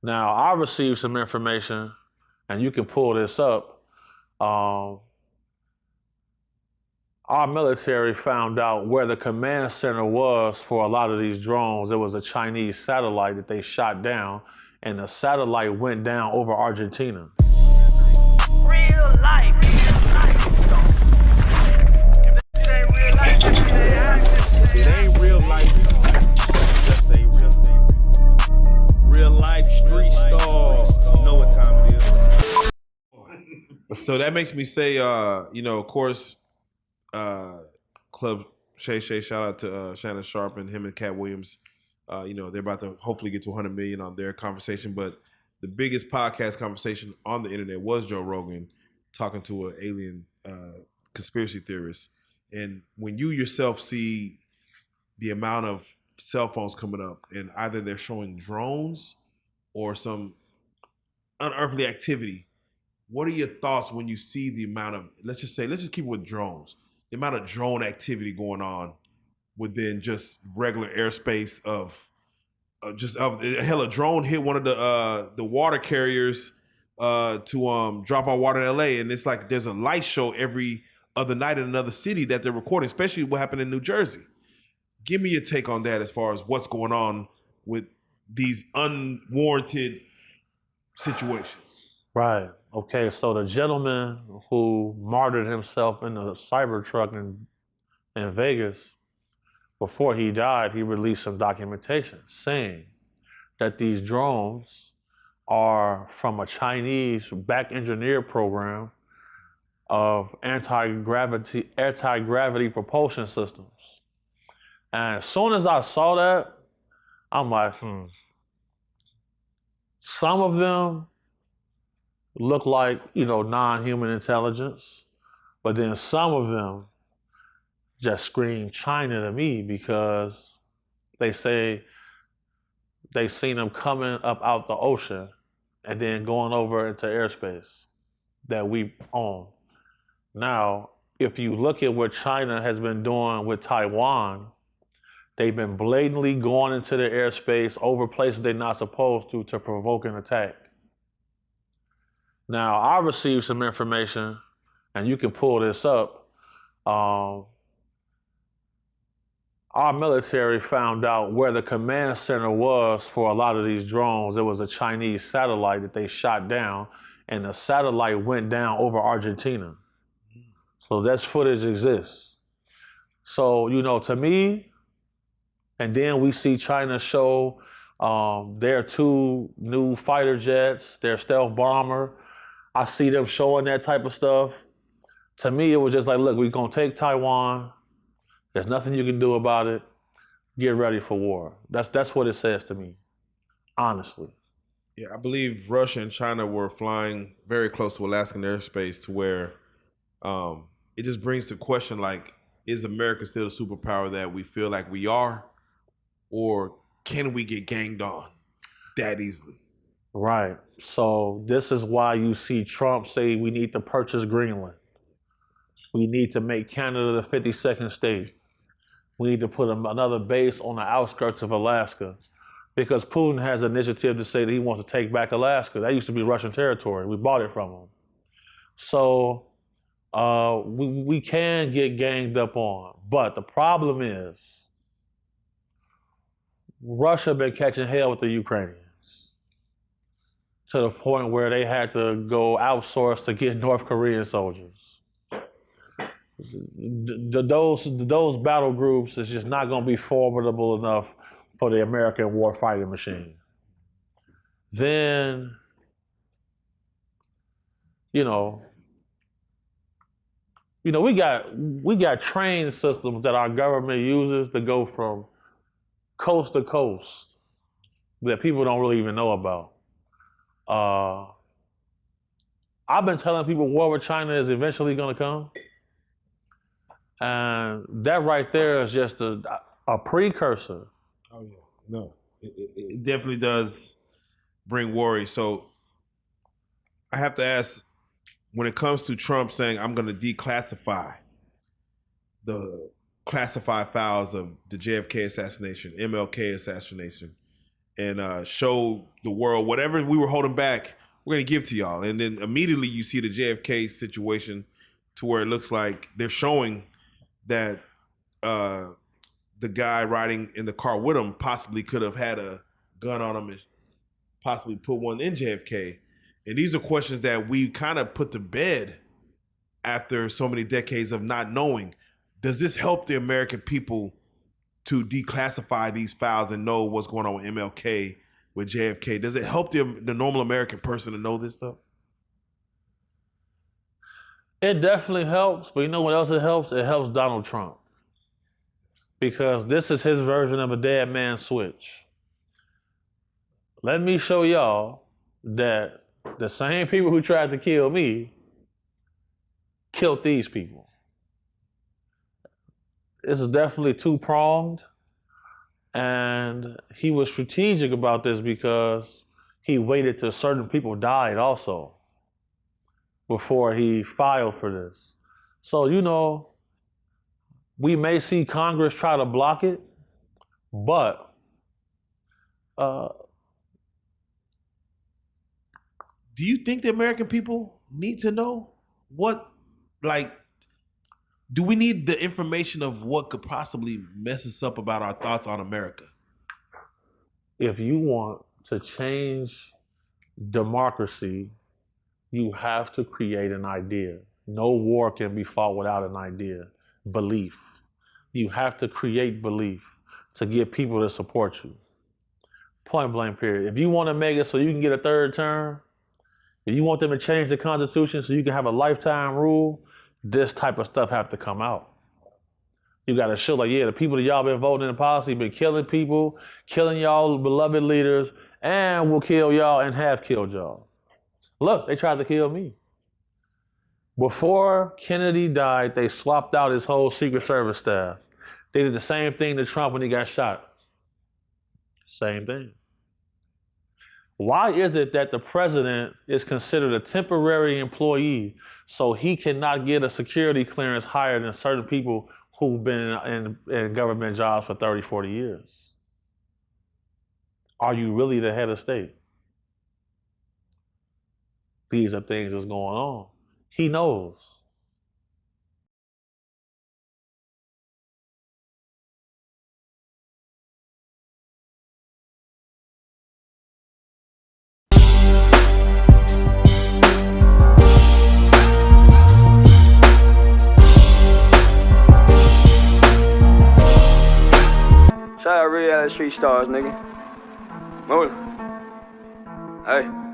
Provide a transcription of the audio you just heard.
Now, I received some information, and you can pull this up. Um, our military found out where the command center was for a lot of these drones. It was a Chinese satellite that they shot down, and the satellite went down over Argentina. Real life. It ain't real life. Just say real life street stars. Know what time it is. So that makes me say, of course, Club Shay Shay, shout out to Shannon Sharp and him and Cat Williams. They're about to hopefully get to 100 million on their conversation. But the biggest podcast conversation on the internet was Joe Rogan talking to an alien conspiracy theorist. And when you yourself see the amount of cell phones coming up and either they're showing drones or some unearthly activity, what are your thoughts when you see the amount of, let's just keep it with drones, the amount of drone activity going on within just regular airspace of a drone hit one of the water carriers to drop our water in LA, and it's like there's a light show every other night in another city that they're recording, especially what happened in New Jersey. Give me your take on that as far as what's going on with these unwarranted situations. Right. Okay. So the gentleman who martyred himself in the Cybertruck in Vegas, before he died, he released some documentation saying that these drones are from a Chinese back engineer program of anti-gravity propulsion systems. And as soon as I saw that, I'm like, Some of them look like, non-human intelligence, but then some of them just scream China to me because they say they seen them coming up out the ocean and then going over into airspace that we own. Now, if you look at what China has been doing with Taiwan, they've been blatantly going into the airspace over places they're not supposed to provoke an attack. Now, I received some information, and you can pull this up. Our military found out where the command center was for a lot of these drones. It was a Chinese satellite that they shot down, and the satellite went down over Argentina. So that footage exists. So, to me, and then we see China show their 2 new fighter jets, their stealth bomber. I see them showing that type of stuff. To me, it was just like, look, we're going to take Taiwan. There's nothing you can do about it. Get ready for war. That's what it says to me, honestly. Yeah, I believe Russia and China were flying very close to Alaskan airspace to where it just brings to question, like, is America still the superpower that we feel like we are? Or can we get ganged on that easily? Right. So this is why you see Trump say we need to purchase Greenland. We need to make Canada the 52nd state. We need to put another base on the outskirts of Alaska, because Putin has an initiative to say that he wants to take back Alaska. That used to be Russian territory. We bought it from him. So we can get ganged up on. But the problem is Russia been catching hell with the Ukrainians to the point where they had to go outsource to get North Korean soldiers. Those battle groups is just not going to be formidable enough for the American warfighting machine. Then, we got train systems that our government uses to go from coast to coast that people don't really even know about. I've been telling people war with China is eventually going to come. And that right there is just a precursor. Oh, yeah. No, it definitely does bring worry. So I have to ask, when it comes to Trump saying, I'm going to declassify the classified files of the JFK assassination, MLK assassination, and show the world whatever we were holding back, we're going to give to y'all. And then immediately you see the JFK situation to where it looks like they're showing that the guy riding in the car with him possibly could have had a gun on him and possibly put one in JFK. And these are questions that we kind of put to bed after so many decades of not knowing. Does this help the American people to declassify these files and know what's going on with MLK, with JFK? Does it help the normal American person to know this stuff? It definitely helps, but you know what else it helps? It helps Donald Trump. Because this is his version of a dead man switch. Let me show y'all that the same people who tried to kill me killed these people. This is definitely two-pronged, and he was strategic about this because he waited till certain people died also before he filed for this. So, you know, we may see Congress try to block it, but do you think the American people need to know what, like, do we need the information of what could possibly mess us up about our thoughts on America? If you want to change democracy, you have to create an idea. No war can be fought without an idea. Belief. You have to create belief to get people to support you. Point blank period. If you want to make it so you can get a third term, if you want them to change the Constitution so you can have a lifetime rule, this type of stuff have to come out. You got to show like, yeah, the people that y'all been voting in the policy been killing people, killing y'all beloved leaders, and will kill y'all and have killed y'all. Look, they tried to kill me. Before Kennedy died, they swapped out his whole Secret Service staff. They did the same thing to Trump when he got shot. Same thing. Why is it that the president is considered a temporary employee so he cannot get a security clearance higher than certain people who've been in government jobs for 30, 40 years? Are you really the head of state? These are things that's going on. He knows. Shout out Reallyfe Street Starz, nigga. Move. Hey.